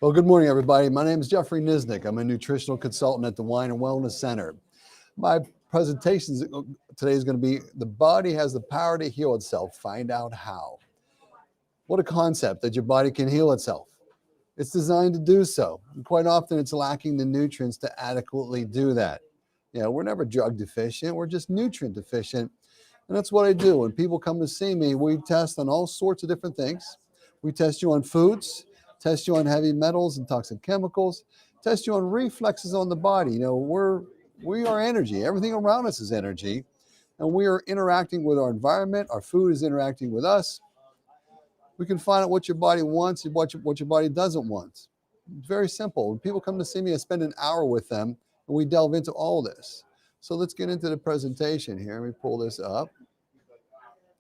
Well, good morning, everybody. My name is Jeffrey Nisnik. I'm a nutritional consultant at the Wine and Wellness Center. My presentation today is going to be the body has the power to heal itself. Find out how. What a concept that your body can heal itself. It's designed to do so. And quite often it's lacking the nutrients to adequately do that. We're never drug deficient. We're just nutrient deficient. And that's what I do. When people come to see me, we test on all sorts of different things. We test you on foods, test you on heavy metals and toxic chemicals, test you on reflexes on the body. We are energy. Everything around us is energy, and we are interacting with our environment. Our food is interacting with us. We can find out what your body wants and what your body doesn't want. It's very simple. When people come to see me, I spend an hour with them, and we delve into all this. So let's get into the presentation here. Let me pull this up.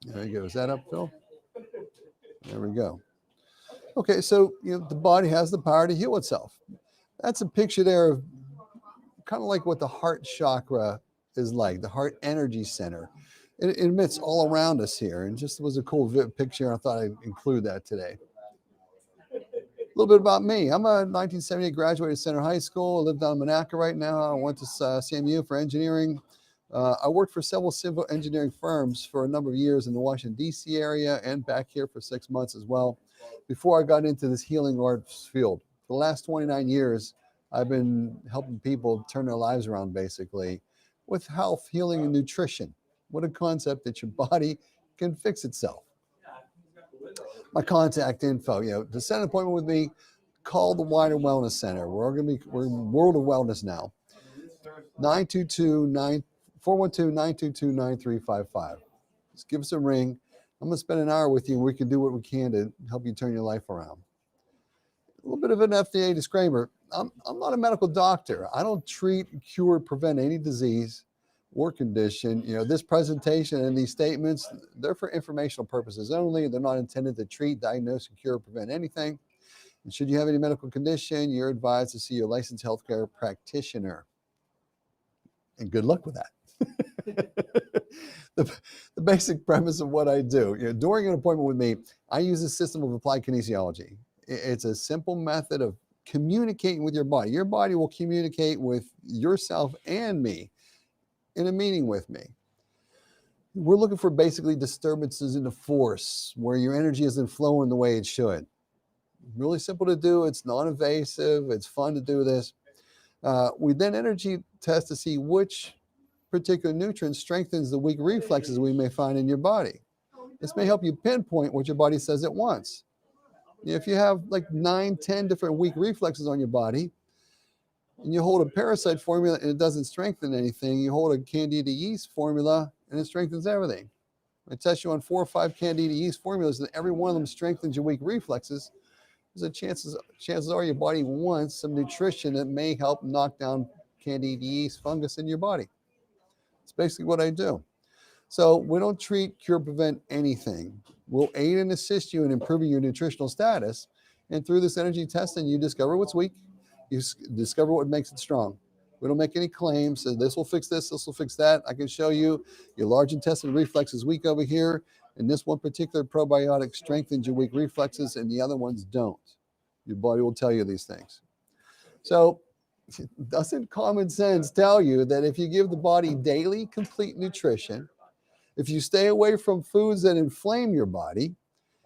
There you go. Is that up, Phil? There we go. Okay, so the body has the power to heal itself. That's a picture there of kind of like what the heart chakra is like, the heart energy center. It emits all around us here, and just was a cool picture. I thought I'd include that today. A little bit about me. I'm a 1978 graduated Center High School. I live down in Monaca right now. I went to CMU for engineering. I worked for several civil engineering firms for a number of years in the Washington, D.C. area and back here for 6 months as well, before I got into this healing arts field. For the last 29 years, I've been helping people turn their lives around, basically, with health, healing, and nutrition. What a concept that your body can fix itself. My contact info, to set an appointment with me, call the Wine and Wellness Center. We're in World of Wellness now. 412-922-9355. Just give us a ring. I'm going to spend an hour with you, and we can do what we can to help you turn your life around. A little bit of an FDA disclaimer. I'm not a medical doctor. I don't treat, cure, prevent any disease or condition. This presentation and these statements, they're for informational purposes only. They're not intended to treat, diagnose, cure, or prevent anything. And should you have any medical condition, you're advised to see your licensed healthcare practitioner. And good luck with that. The basic premise of what I do, during an appointment with me, I use a system of applied kinesiology. It's a simple method of communicating with your body. Your body will communicate with yourself and me in a meeting with me. We're looking for basically disturbances in the force where your energy isn't flowing the way it should. Really simple to do. It's non-invasive. It's fun to do this. We then energy test to see which particular nutrient strengthens the weak reflexes we may find in your body. This may help you pinpoint what your body says it wants. If you have like 9, 10 different weak reflexes on your body, and you hold a parasite formula and it doesn't strengthen anything, you hold a candida yeast formula and it strengthens everything. I test you on 4 or 5 candida yeast formulas, and every one of them strengthens your weak reflexes. There's a chances are your body wants some nutrition that may help knock down candida yeast fungus in your body. It's basically what I do. So we don't treat, cure, prevent anything. We'll aid and assist you in improving your nutritional status. And through this energy testing, you discover what's weak. You discover what makes it strong. We don't make any claims. So this will fix this will fix that. I can show you your large intestinal reflex is weak over here, and this one particular probiotic strengthens your weak reflexes and the other ones don't. Your body will tell you these things. So doesn't common sense tell you that if you give the body daily complete nutrition, if you stay away from foods that inflame your body,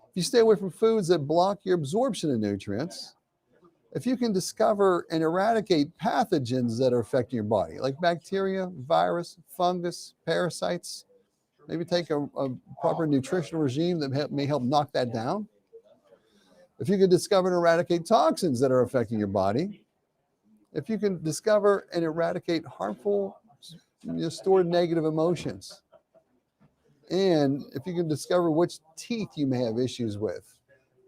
if you stay away from foods that block your absorption of nutrients, if you can discover and eradicate pathogens that are affecting your body, like bacteria, virus, fungus, parasites, maybe take a proper nutritional regime that may help knock that down. If you can discover and eradicate toxins that are affecting your body, if you can discover and eradicate harmful, stored negative emotions, and if you can discover which teeth you may have issues with,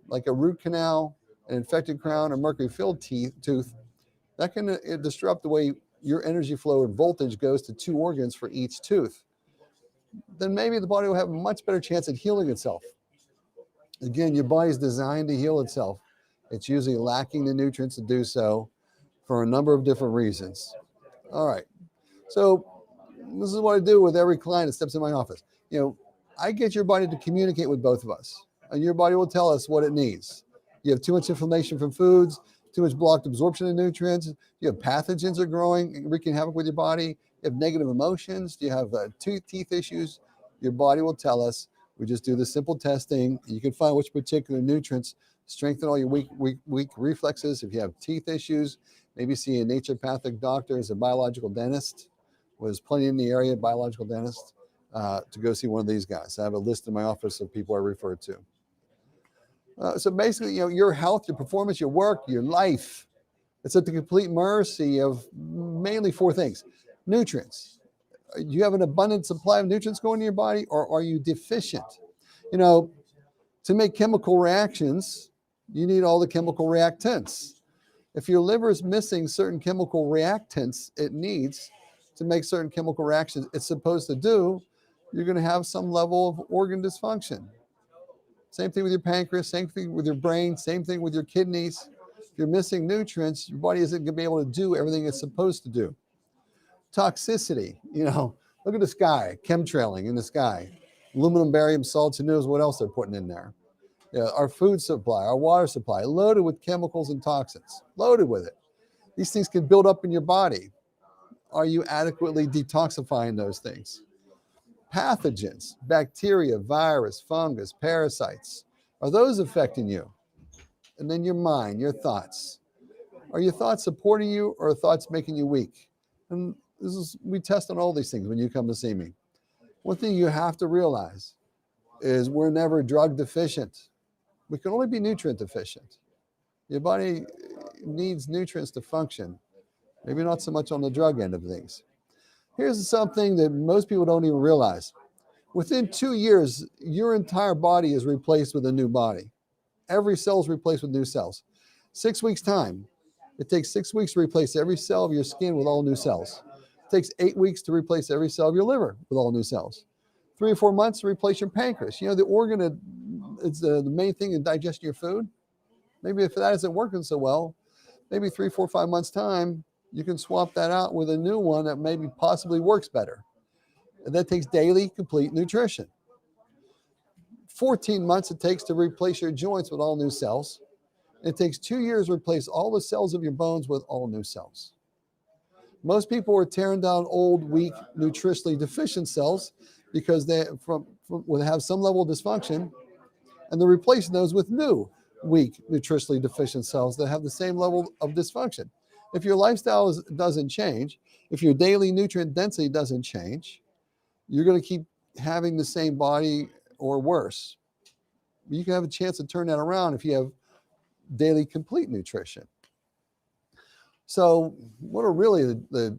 like a root canal, an infected crown, or mercury-filled tooth, that can disrupt the way your energy flow and voltage goes to 2 organs for each tooth. Then maybe the body will have a much better chance at healing itself. Again, your body is designed to heal itself. It's usually lacking the nutrients to do so for a number of different reasons. All right. So this is what I do with every client that steps in my office. I get your body to communicate with both of us, and your body will tell us what it needs. You have too much inflammation from foods. too much blocked absorption of nutrients? You have pathogens that are growing, wreaking havoc with your body. You have negative emotions. Do you have teeth issues? Your body will tell us. We just do the simple testing. You can find which particular nutrients strengthen all your weak reflexes. If you have teeth issues, maybe see a naturopathic doctor as a biological dentist. There's plenty in the area, biological dentist, to go see one of these guys. I have a list in my office of people I refer to. So basically, your health, your performance, your work, your life, it's at the complete mercy of mainly four things. Nutrients. Do you have an abundant supply of nutrients going to your body, or are you deficient? To make chemical reactions, you need all the chemical reactants. If your liver is missing certain chemical reactants it needs to make certain chemical reactions it's supposed to do, you're going to have some level of organ dysfunction. Same thing with your pancreas, same thing with your brain, same thing with your kidneys. If you're missing nutrients, your body isn't going to be able to do everything it's supposed to do. Toxicity, look at the sky, chemtrailing in the sky. Aluminum, barium, salts, who knows what else they're putting in there. Our food supply, our water supply, loaded with chemicals and toxins, loaded with it. These things can build up in your body. Are you adequately detoxifying those things? Pathogens, bacteria, virus, fungus, parasites, are those affecting you? And then your mind, your thoughts. Are your thoughts supporting you, or are thoughts making you weak? And we test on all these things when you come to see me. One thing you have to realize is we're never drug deficient. We can only be nutrient deficient. Your body needs nutrients to function. Maybe not so much on the drug end of things. Here's something that most people don't even realize. Within 2 years, your entire body is replaced with a new body. Every cell is replaced with new cells. 6 weeks time. It takes 6 weeks to replace every cell of your skin with all new cells. It takes 8 weeks to replace every cell of your liver with all new cells. 3 or 4 months to replace your pancreas. The organ that it's the main thing in digesting your food. Maybe if that isn't working so well, maybe 3, 4, 5 months time, you can swap that out with a new one that maybe possibly works better. And that takes daily complete nutrition. 14 months it takes to replace your joints with all new cells. It takes 2 years to replace all the cells of your bones with all new cells. Most people are tearing down old, weak, nutritionally deficient cells because they will have some level of dysfunction, and they're replacing those with new, weak, nutritionally deficient cells that have the same level of dysfunction. If your lifestyle doesn't change, if your daily nutrient density doesn't change, you're going to keep having the same body or worse. You can have a chance to turn that around if you have daily complete nutrition. So what are really the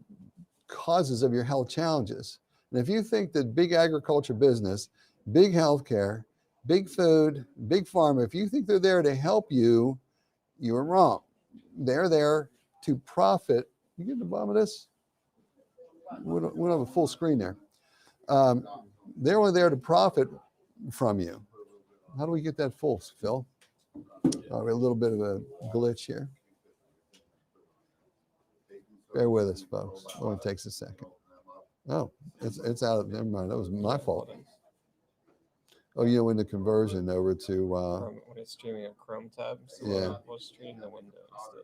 causes of your health challenges? And if you think that big agriculture business, big healthcare, big food, big pharma, if you think they're there to help you, you're wrong. They're there to profit. You get the bottom of this? We don't have a full screen there. They're only there to profit from you. How do we get that full, Phil? We have a little bit of a glitch here. Bear with us, folks. It only takes a second. Oh, it's out. Never mind. That was my fault. Oh, in the conversion over to. When it's streaming a Chrome tab, so yeah. We'll stream the window instead.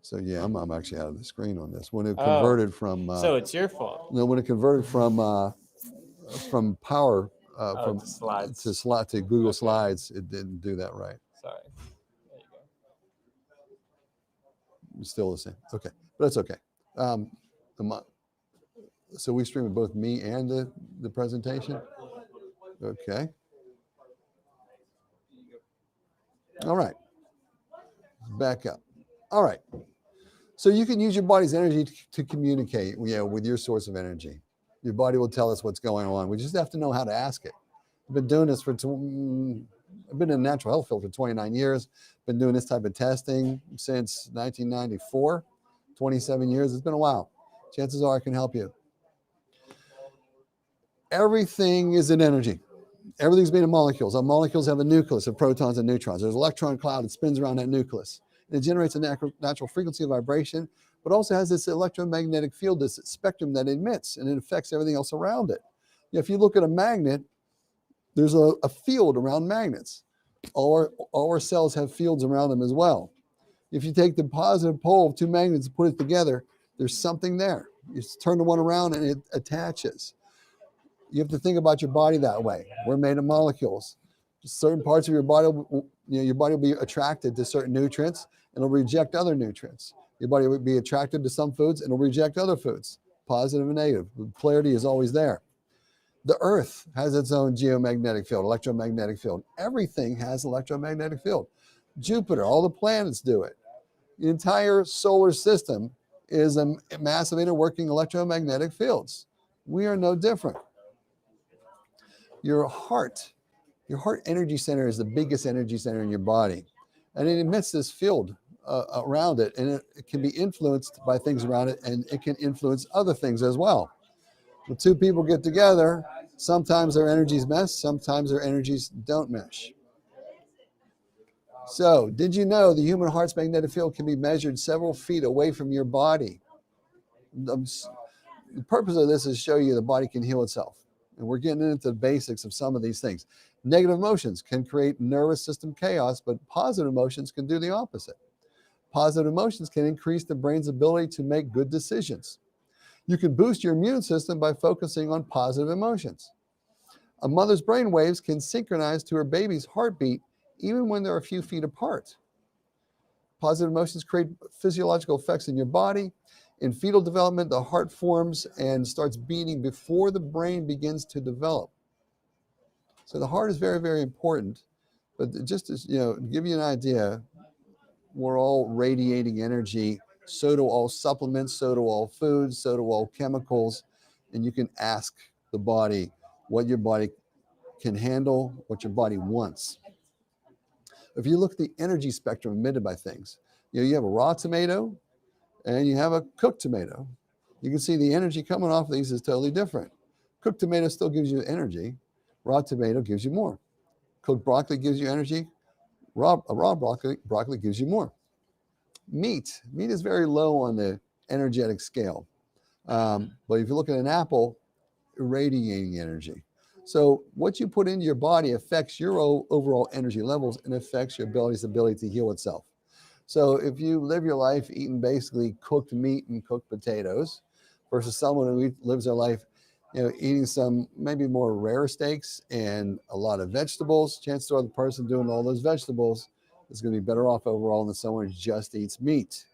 So yeah, I'm actually out of the screen on this. When it converted from. So it's your fault. No, when it converted from Power to slides to Google Slides, it didn't do that right. Sorry. There you go. It's still the same. Okay, but that's okay. So we stream both me and the presentation. Okay. All right. Back up. All right. So you can use your body's energy to communicate, with your source of energy. Your body will tell us what's going on. We just have to know how to ask it. I've been doing this I've been in the natural health field for 29 years. Been doing this type of testing since 1994, 27 years. It's been a while. Chances are I can help you. Everything is in energy. Everything's made of molecules. Our molecules have a nucleus of protons and neutrons. There's an electron cloud that spins around that nucleus. And it generates a natural frequency of vibration, but also has this electromagnetic field, this spectrum that emits, and it affects everything else around it. If you look at a magnet, There's a field around magnets. All our cells have fields around them as well. If you take the positive pole of two magnets and put it together, there's something there. You just turn the one around and it attaches. You have to think about your body that way. We're made of molecules. Certain parts of your body, your body will be attracted to certain nutrients and it'll reject other nutrients. Your body will be attracted to some foods and it'll reject other foods, positive and negative. The polarity is always there. The earth has its own geomagnetic field, electromagnetic field. Everything has electromagnetic field. Jupiter, all the planets do it. The entire solar system is a massive interworking electromagnetic fields. We are no different. Your heart energy center is the biggest energy center in your body. And it emits this field around it, and it can be influenced by things around it, and it can influence other things as well. When two people get together, sometimes their energies mesh, sometimes their energies don't mesh. So, did you know the human heart's magnetic field can be measured several feet away from your body? The purpose of this is to show you the body can heal itself. And we're getting into the basics of some of these things. Negative emotions can create nervous system chaos, but positive emotions can do the opposite. Positive emotions can increase the brain's ability to make good decisions. You can boost your immune system by focusing on positive emotions. A mother's brain waves can synchronize to her baby's heartbeat even when they're a few feet apart. Positive emotions create physiological effects in your body. In fetal development, the heart forms and starts beating before the brain begins to develop. So the heart is very, very important. But just to give you an idea, we're all radiating energy. So do all supplements, so do all foods, so do all chemicals. And you can ask the body what your body can handle, what your body wants. If you look at the energy spectrum emitted by things, you have a raw tomato and you have a cooked tomato. You can see the energy coming off of these is totally different. Cooked tomato still gives you energy. Raw tomato gives you more. Cooked broccoli gives you energy. Raw broccoli gives you more. Meat is very low on the energetic scale. But if you look at an apple, radiating energy. So what you put into your body affects your overall energy levels and affects your ability to heal itself. So if you live your life eating basically cooked meat and cooked potatoes versus someone who lives their life, eating some maybe more rare steaks and a lot of vegetables, chances are the person doing all those vegetables is going to be better off overall than someone who just eats meat.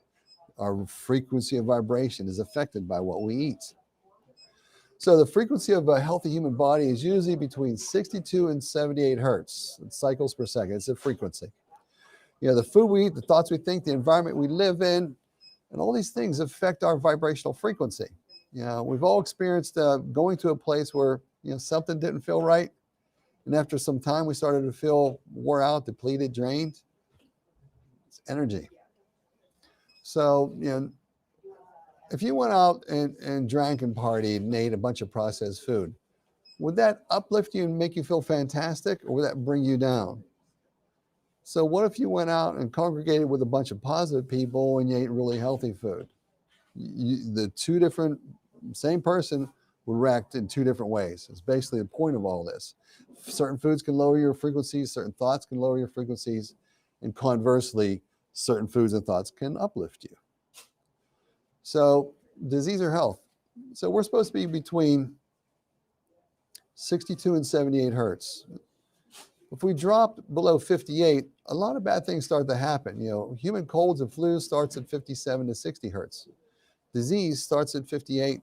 Our frequency of vibration is affected by what we eat. So the frequency of a healthy human body is usually between 62 and 78 hertz. It's cycles per second. It's a frequency. The food we eat, the thoughts we think, the environment we live in, and all these things affect our vibrational frequency. We've all experienced going to a place where something didn't feel right, and after some time we started to feel wore out, depleted, drained. It's energy. So if you went out and drank and partied and ate a bunch of processed food, would that uplift you and make you feel fantastic, or would that bring you down? So what if you went out and congregated with a bunch of positive people and you ate really healthy food? The same person would react in two different ways. It's basically the point of all this. Certain foods can lower your frequencies, certain thoughts can lower your frequencies, and conversely, certain foods and thoughts can uplift you. So disease or health. So we're supposed to be between 62 and 78 hertz. If we drop below 58, a lot of bad things start to happen. Human colds and flus starts at 57 to 60 hertz. Disease starts at 58.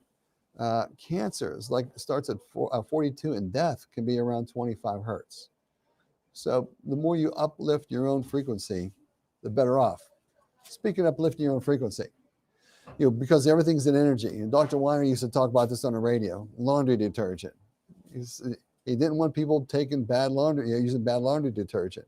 Cancers starts at 42, and death can be around 25 hertz. So the more you uplift your own frequency, the better off. Speaking of uplifting your own frequency, because everything's in energy. And Dr. Weiner used to talk about this on the radio. Laundry detergent. He didn't want people taking using bad laundry detergent.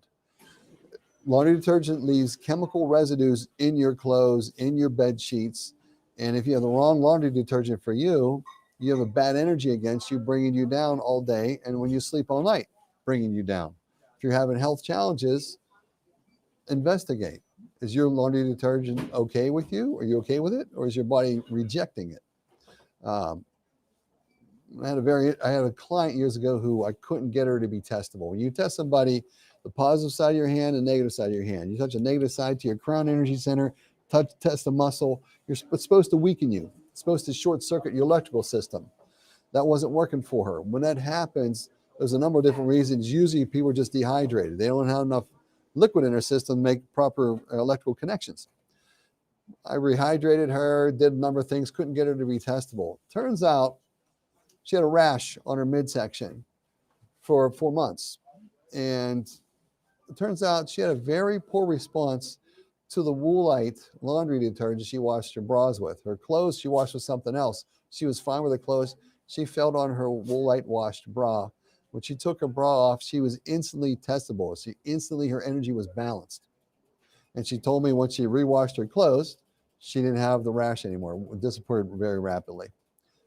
Laundry detergent leaves chemical residues in your clothes, in your bed sheets. And if you have the wrong laundry detergent for you, you have a bad energy against you, bringing you down all day. And when you sleep all night, bringing you down. If you're having health challenges, investigate. Is your laundry detergent okay with you? Are you okay with it? Or is your body rejecting it? I had a client years ago who I couldn't get her to be testable. When you test somebody, the positive side of your hand and negative side of your hand. You touch a negative side to your crown energy center, test a muscle. It's supposed to weaken you. It's supposed to short circuit your electrical system. That wasn't working for her. When that happens, there's a number of different reasons. Usually people are just dehydrated. They don't have enough liquid in their system to make proper electrical connections. I rehydrated her, did a number of things, couldn't get her to be testable. Turns out she had a rash on her midsection for 4 months. And it turns out she had a very poor response to the Woolite laundry detergent she washed her bras with. Her clothes she washed with something else. She was fine with her clothes. She felt on her Woolite washed bra. When she took her bra off, she was instantly testable. Her energy was balanced. And she told me when she rewashed her clothes, she didn't have the rash anymore. It disappeared very rapidly.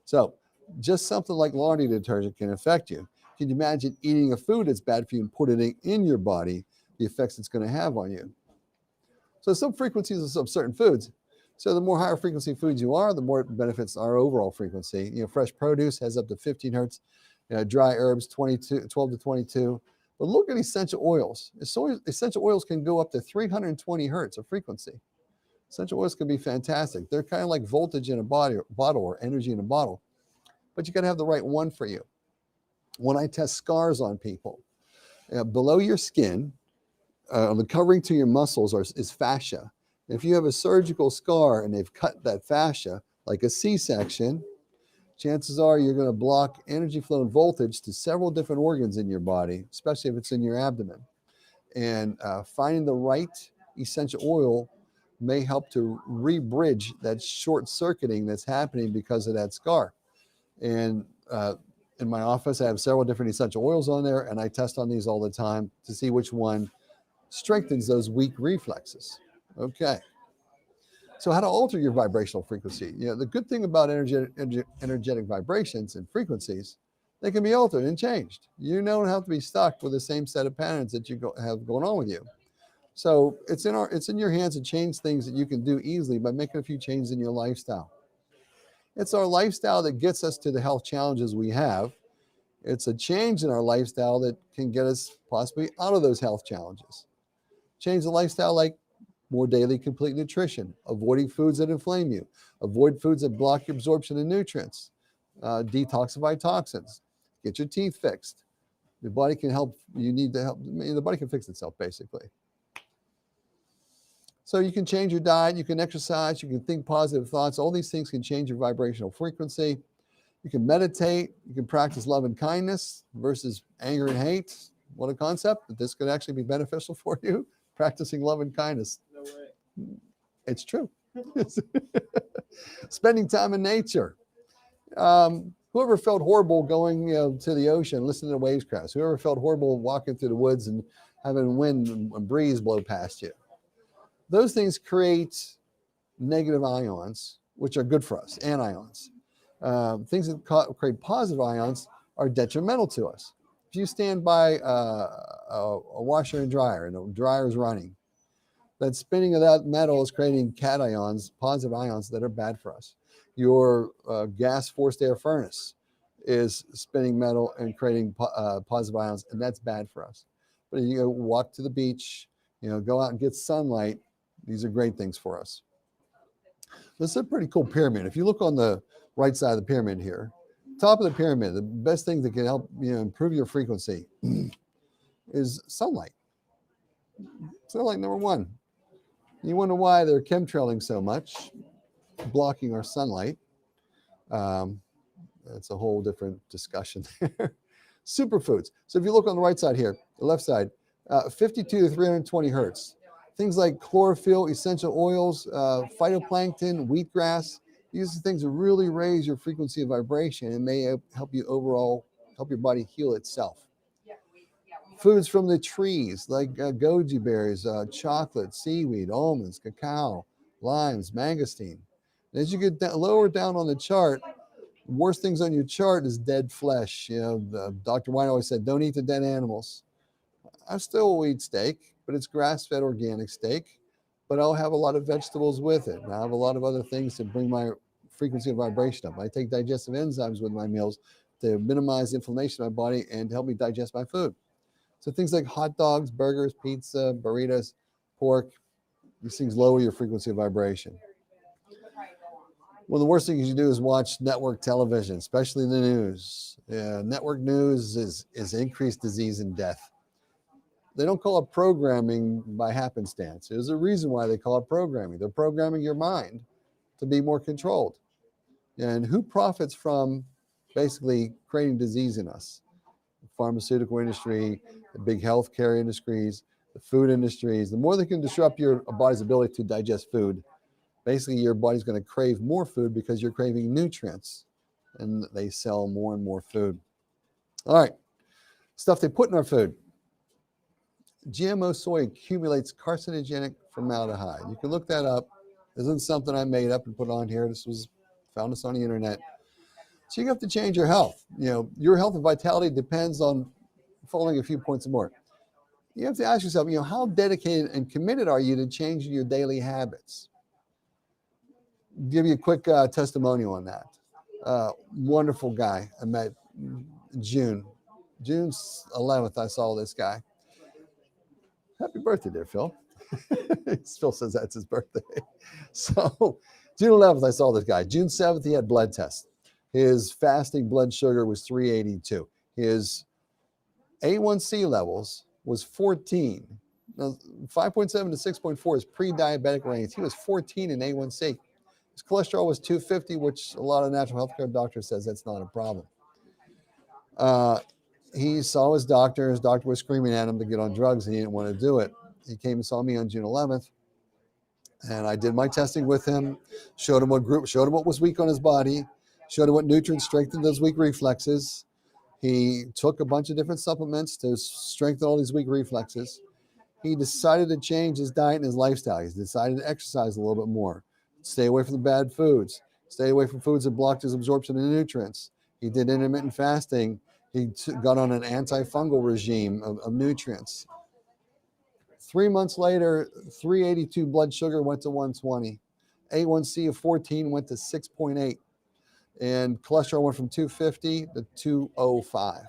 So just something like laundry detergent can affect you. Can you imagine eating a food that's bad for you and putting it in your body, the effects it's going to have on you? So some frequencies of certain foods. So the more higher frequency foods you are, the more it benefits our overall frequency. Fresh produce has up to 15 hertz, dry herbs 12 to 22. But look at essential oils. Essential oils can go up to 320 hertz of frequency. Essential oils can be fantastic. They're kind of like voltage in a bottle or energy in a bottle. But you got to have the right one for you. When I test scars on people, below your skin, the covering to your muscles is fascia. If you have a surgical scar and they've cut that fascia, like a C-section, chances are you're going to block energy flow and voltage to several different organs in your body, especially if it's in your abdomen. And finding the right essential oil may help to re-bridge that short circuiting that's happening because of that scar. And in my office, I have several different essential oils on there, and I test on these all the time to see which one strengthens those weak reflexes. Okay. So how to alter your vibrational frequency? The good thing about energetic vibrations and frequencies, they can be altered and changed. You don't have to be stuck with the same set of patterns that you have going on with you. So it's in your hands to change things that you can do easily by making a few changes in your lifestyle. It's our lifestyle that gets us to the health challenges we have. It's a change in our lifestyle that can get us possibly out of those health challenges. Change the lifestyle like more daily complete nutrition, avoiding foods that inflame you, avoid foods that block your absorption of nutrients, detoxify toxins, get your teeth fixed. Your body can help. You need to help. The body can fix itself, basically. So you can change your diet, you can exercise, you can think positive thoughts. All these things can change your vibrational frequency. You can meditate, you can practice love and kindness versus anger and hate. What a concept that this could actually be beneficial for you, practicing love and kindness. No way. It's true. Spending time in nature. Whoever felt horrible going to the ocean, listening to waves crash? Whoever felt horrible walking through the woods and having wind and breeze blow past you? Those things create negative ions, which are good for us, anions. Things that create positive ions are detrimental to us. If you stand by a washer and dryer, and the dryer is running, that spinning of that metal is creating cations, positive ions that are bad for us. Your gas forced air furnace is spinning metal and creating positive ions, and that's bad for us. But you go walk to the beach, go out and get sunlight. These are great things for us. This is a pretty cool pyramid. If you look on the right side of the pyramid here, top of the pyramid, the best thing that can help improve your frequency is sunlight. Sunlight, number one. You wonder why they're chemtrailing so much, blocking our sunlight. That's a whole different discussion there. Superfoods. So if you look on the right side here, the left side, 52 to 320 hertz. Things like chlorophyll, essential oils, phytoplankton, wheatgrass. These are things that really raise your frequency of vibration and may help you overall, help your body heal itself. Foods from the trees like goji berries, chocolate, seaweed, almonds, cacao, limes, mangosteen. And as you get lower down on the chart, the worst things on your chart is dead flesh. Dr. Wine always said, don't eat the dead animals. I still will eat steak, but it's grass-fed organic steak. But I'll have a lot of vegetables with it. And I have a lot of other things to bring my frequency of vibration up. I take digestive enzymes with my meals to minimize inflammation in my body and to help me digest my food. So things like hot dogs, burgers, pizza, burritos, pork, these things lower your frequency of vibration. One of the worst things you do is watch network television, especially the news. Network news is increased disease and death. They don't call it programming by happenstance. There's a reason why they call it programming. They're programming your mind to be more controlled. And who profits from basically creating disease in us? The pharmaceutical industry, the big healthcare industries, the food industries. The more they can disrupt your body's ability to digest food, basically your body's going to crave more food because you're craving nutrients, and they sell more and more food. All right, stuff they put in our food. GMO soy accumulates carcinogenic formaldehyde. You can look that up. This isn't something I made up and put on here. Found this on the internet. So you have to change your health. Your health and vitality depends on following a few points more. You have to ask yourself, how dedicated and committed are you to changing your daily habits? Give you a quick testimonial on that. Wonderful guy I met June 11th. I saw this guy. Happy birthday, dear Phil. Phil says that's his birthday. So June 11th, I saw this guy. June 7th, he had blood tests. His fasting blood sugar was 382. His A1C levels was 14. Now, 5.7 to 6.4 is pre-diabetic range. He was 14 in A1C. His cholesterol was 250, which a lot of natural healthcare doctors says that's not a problem. He saw his doctor. His doctor was screaming at him to get on drugs, and he didn't want to do it. He came and saw me on June 11th, and I did my testing with him, showed him what was weak on his body, showed him what nutrients strengthened those weak reflexes. He took a bunch of different supplements to strengthen all these weak reflexes. He decided to change his diet and his lifestyle. He's decided to exercise a little bit more, stay away from the bad foods, stay away from foods that blocked his absorption of nutrients. He did intermittent fasting. He got on an antifungal regime of nutrients. 3 months later, 382 blood sugar went to 120. A1C of 14 went to 6.8. And cholesterol went from 250 to 205.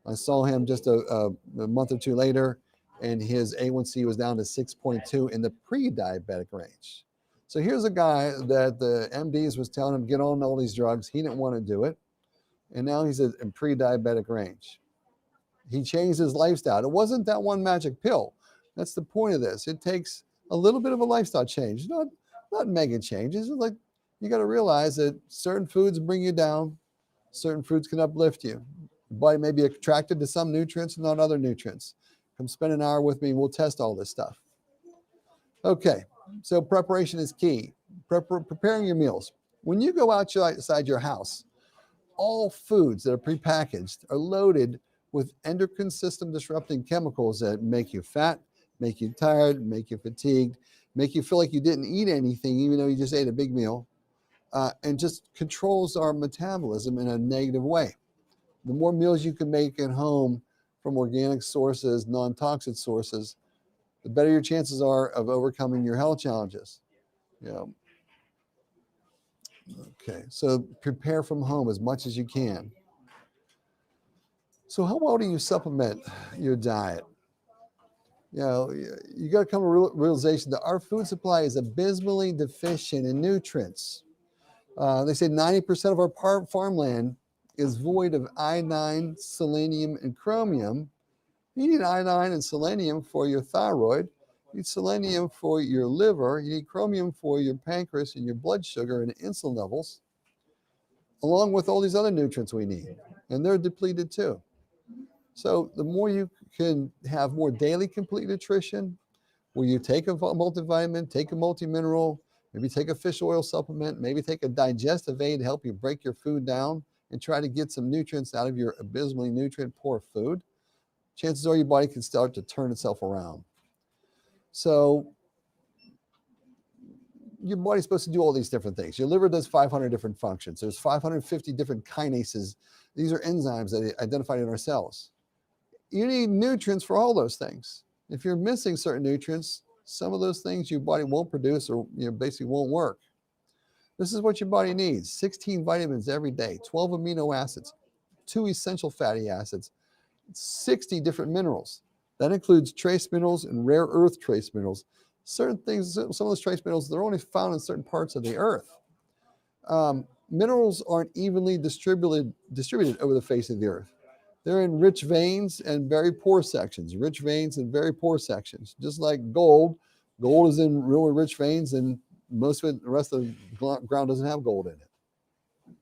I saw him just a month or two later, and his A1C was down to 6.2 in the pre-diabetic range. So here's a guy that the MDs was telling him, get on all these drugs. He didn't want to do it. And now he's in pre-diabetic range. He changed his lifestyle. It wasn't that one magic pill. That's the point of this. It takes a little bit of a lifestyle change, not mega changes. It's like you got to realize that certain foods bring you down. Certain foods can uplift you. Your body may be attracted to some nutrients and not other nutrients. Come spend an hour with me. We'll test all this stuff. Okay, so preparation is key. Preparing your meals. When you go outside your house, all foods that are prepackaged are loaded with endocrine system disrupting chemicals that make you fat, make you tired, make you fatigued, make you feel like you didn't eat anything even though you just ate a big meal, and just controls our metabolism in a negative way. The more meals you can make at home from organic sources, non-toxic sources, the better your chances are of overcoming your health challenges. Okay, so prepare from home as much as you can. So how well do you supplement your diet? You got to come to a realization that our food supply is abysmally deficient in nutrients. They say 90% of our farmland is void of iodine, selenium, and chromium. You need iodine and selenium for your thyroid. You need selenium for your liver. You need chromium for your pancreas and your blood sugar and insulin levels, along with all these other nutrients we need. And they're depleted too. So the more you can have more daily complete nutrition, where you take a multivitamin, take a multimineral, maybe take a fish oil supplement, maybe take a digestive aid to help you break your food down and try to get some nutrients out of your abysmally nutrient poor food, chances are your body can start to turn itself around. So your body's supposed to do all these different things. Your liver does 500 different functions. There's 550 different kinases. These are enzymes that are identified in our cells. You need nutrients for all those things. If you're missing certain nutrients, some of those things your body won't produce or basically won't work. This is what your body needs: 16 vitamins every day, 12 amino acids, 2 essential fatty acids, 60 different minerals. That includes trace minerals and rare earth trace minerals. Certain things, some of those trace minerals, they're only found in certain parts of the earth. Minerals aren't evenly distributed over the face of the earth. They're in rich veins and very poor sections, rich veins and very poor sections. Just like gold, gold is in really rich veins, and most of it, the rest of the ground doesn't have gold in it.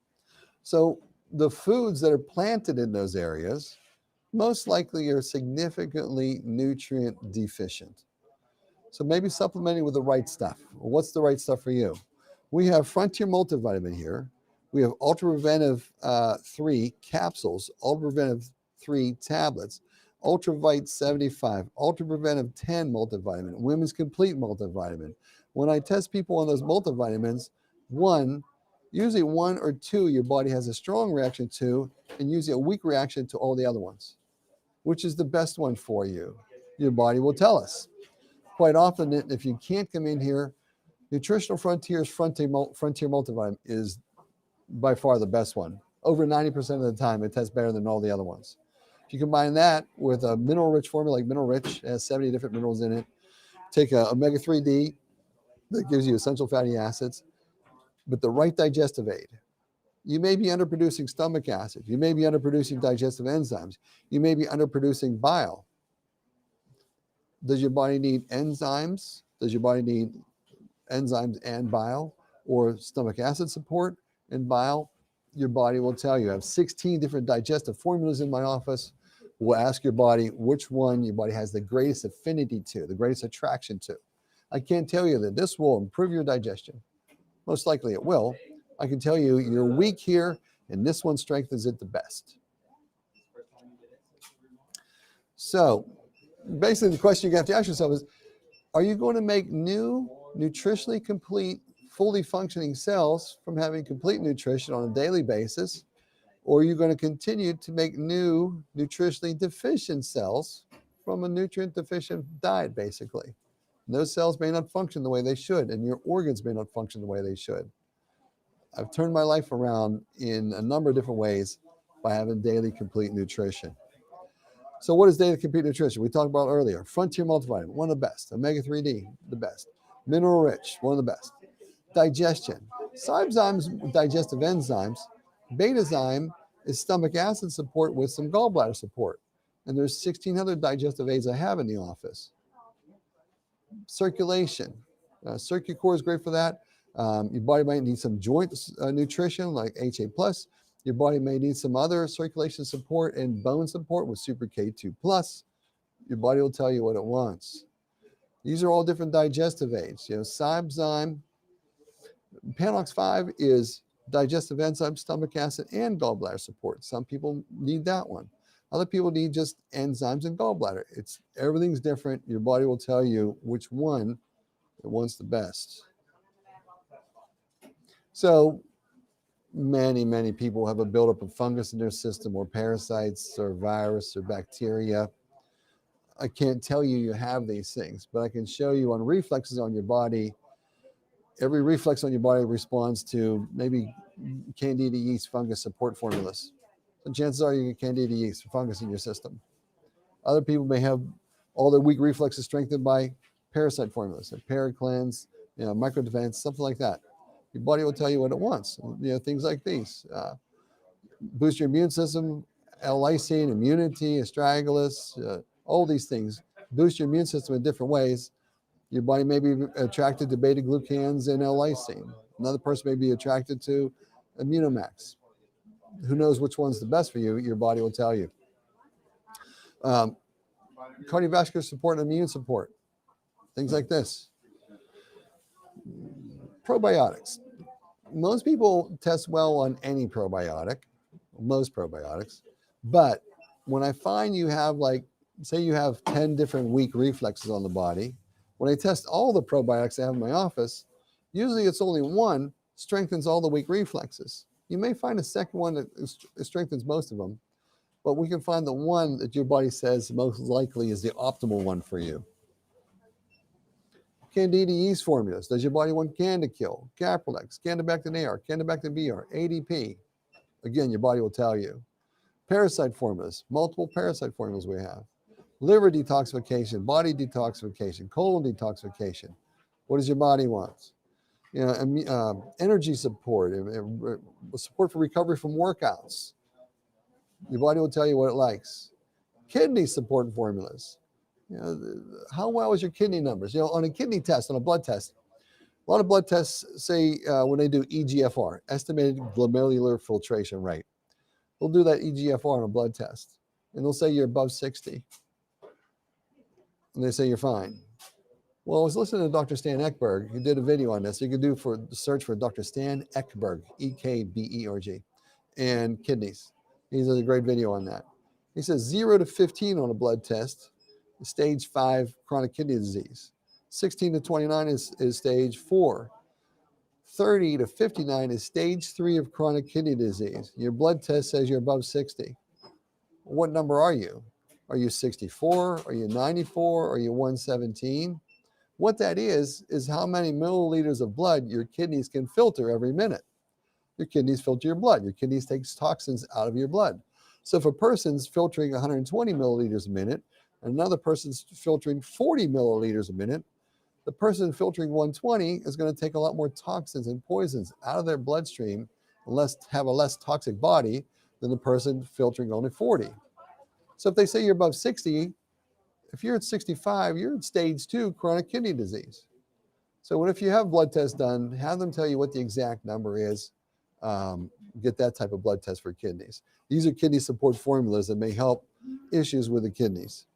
So the foods that are planted in those areas most likely are significantly nutrient deficient. So maybe supplementing with the right stuff. Well, what's the right stuff for you? We have Frontier Multivitamin here. We have Ultra Preventive 3 capsules, Ultra Preventive 3 tablets, Ultravite 75, Ultra Preventive 10 multivitamin, Women's Complete multivitamin. When I test people on those multivitamins, usually one or two your body has a strong reaction to, and usually a weak reaction to all the other ones. Which is the best one for you? Your body will tell us. Quite often, if you can't come in here, Nutritional Frontier's Frontier Multivitamin is by far the best one. Over 90% of the time, it tests better than all the other ones. If you combine that with a mineral-rich formula like Mineral Rich, it has 70 different minerals in it. Take a omega-3D that gives you essential fatty acids, but the right digestive aid. You may be underproducing stomach acid. You may be underproducing digestive enzymes. You may be underproducing bile. Does your body need enzymes? Does your body need enzymes and bile, or stomach acid support and bile? Your body will tell you. I have 16 different digestive formulas in my office. We'll ask your body which one your body has the greatest affinity to, the greatest attraction to. I can't tell you that this will improve your digestion. Most likely it will. I can tell you you're weak here, and this one strengthens it the best. So basically the question you have to ask yourself is, are you going to make new, nutritionally complete, fully functioning cells from having complete nutrition on a daily basis? Or are you going to continue to make new, nutritionally deficient cells from a nutrient deficient diet, basically? And those cells may not function the way they should, and your organs may not function the way they should. I've turned my life around in a number of different ways by having daily complete nutrition. So what is daily complete nutrition? We talked about earlier. Frontier Multivitamin, one of the best. Omega-3D, the best. Mineral Rich, one of the best. Digestion. Cybezymes, digestive enzymes. Betazyme is stomach acid support with some gallbladder support. And there's 16 other digestive aids I have in the office. Circulation. Circucore is great for that. Your body might need some joint nutrition like HA+. Your body may need some other circulation support and bone support with Super K2+. Your body will tell you what it wants. These are all different digestive aids. Cybezyme, Panox 5 is digestive enzyme, stomach acid, and gallbladder support. Some people need that one. Other people need just enzymes and gallbladder. Everything's different. Your body will tell you which one it wants the best. So many people have a buildup of fungus in their system, or parasites, or virus, or bacteria. I can't tell you you have these things, but I can show you on reflexes on your body. Every reflex on your body responds to maybe Candida yeast fungus support formulas. So chances are you get Candida yeast fungus in your system. Other people may have all their weak reflexes strengthened by parasite formulas, like Paracleanse, Microdefense, something like that. Your body will tell you what it wants. Things like these. Boost your immune system, L-lysine, immunity, astragalus, all these things. Boost your immune system in different ways. Your body may be attracted to beta-glucans and L-lysine. Another person may be attracted to Immunomax. Who knows which one's the best for you? Your body will tell you. Cardiovascular support and immune support. Things like this. Probiotics. Most people test well on any probiotic, most probiotics, but when I find you have say you have 10 different weak reflexes on the body, when I test all the probiotics I have in my office, usually it's only one strengthens all the weak reflexes. You may find a second one that strengthens most of them, but we can find the one that your body says most likely is the optimal one for you. Candida yeast formulas. Does your body want Candikill, Capralex, Candibactin AR, Candibactin BR, ADP? Again, your body will tell you. Parasite formulas, multiple parasite formulas we have. Liver detoxification, body detoxification, colon detoxification. What does your body want? You know, energy support, support for recovery from workouts. Your body will tell you what it likes. Kidney support formulas. You know, how well is your kidney numbers? You know, on a kidney test, on a blood test, a lot of blood tests say when they do EGFR, estimated glomerular filtration rate, they'll do that EGFR on a blood test, and they'll say you're above 60, and they say you're fine. Well, I was listening to Dr. Stan Ekberg. He did a video on this. You can do for search for Dr. Stan Ekberg, Ekberg, and kidneys. He does a great video on that. He says 0 to 15 on a blood test, stage 5 chronic kidney disease. 16 to 29 is stage 4. 30 to 59 is stage 3 of chronic kidney disease. Your blood test says you're above 60. What number are you? Are you 64? Are you 94? Are you 117? What that is how many milliliters of blood your kidneys can filter every minute. Your kidneys filter your blood. Your kidneys take toxins out of your blood. So if a person's filtering 120 milliliters a minute, and another person's filtering 40 milliliters a minute, the person filtering 120 is going to take a lot more toxins and poisons out of their bloodstream, have a less toxic body than the person filtering only 40. So if they say you're above 60, if you're at 65, you're at stage 2 chronic kidney disease. So what if you have blood tests done, have them tell you what the exact number is, get that type of blood test for kidneys. These are kidney support formulas that may help issues with the kidneys.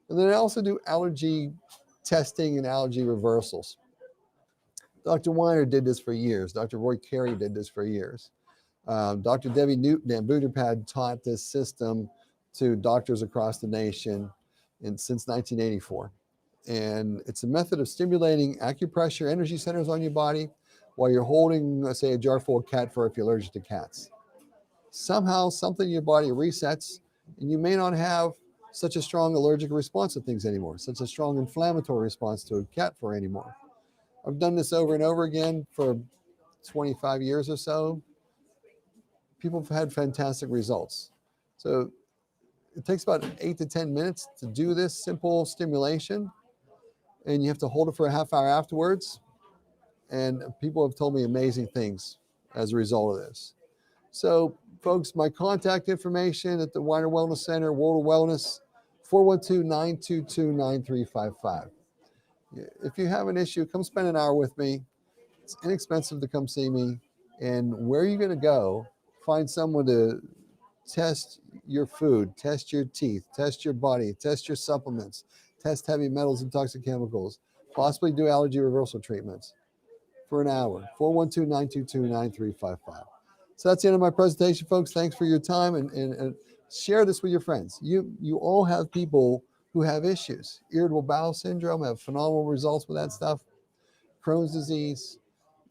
And then I also do allergy testing and allergy reversals. Dr. Weiner did this for years. Dr. Roy Carey did this for years. Dr. Debbie Newton and Buderpad taught this system to doctors across the nation since 1984. And it's a method of stimulating acupressure energy centers on your body while you're holding, let's say, a jar full of cat fur if you're allergic to cats. Somehow, something in your body resets, and you may not have such a strong allergic response to things anymore, such a strong inflammatory response to a cat fur anymore. I've done this over and over again for 25 years or so. People have had fantastic results. So it takes about 8 to 10 minutes to do this simple stimulation, and you have to hold it for a half hour afterwards. And people have told me amazing things as a result of this. So, folks, my contact information at the Weiner Wellness Center, World of Wellness, 412-922-9355. If you have an issue, come spend an hour with me. It's inexpensive to come see me. And where are you going to go? Find someone to test your food, test your teeth, test your body, test your supplements, test heavy metals and toxic chemicals, possibly do allergy reversal treatments for an hour. 412-922-9355. So that's the end of my presentation, folks. Thanks for your time, and share this with your friends. You all have people who have issues. Irritable bowel syndrome, have phenomenal results with that stuff. Crohn's disease,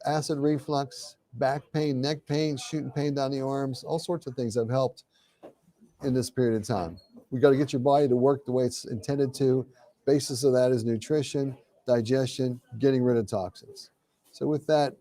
acid reflux, back pain, neck pain, shooting pain down the arms, all sorts of things have helped in this period of time. We got to get your body to work the way it's intended to. Basis of that is nutrition, digestion, getting rid of toxins. So with that,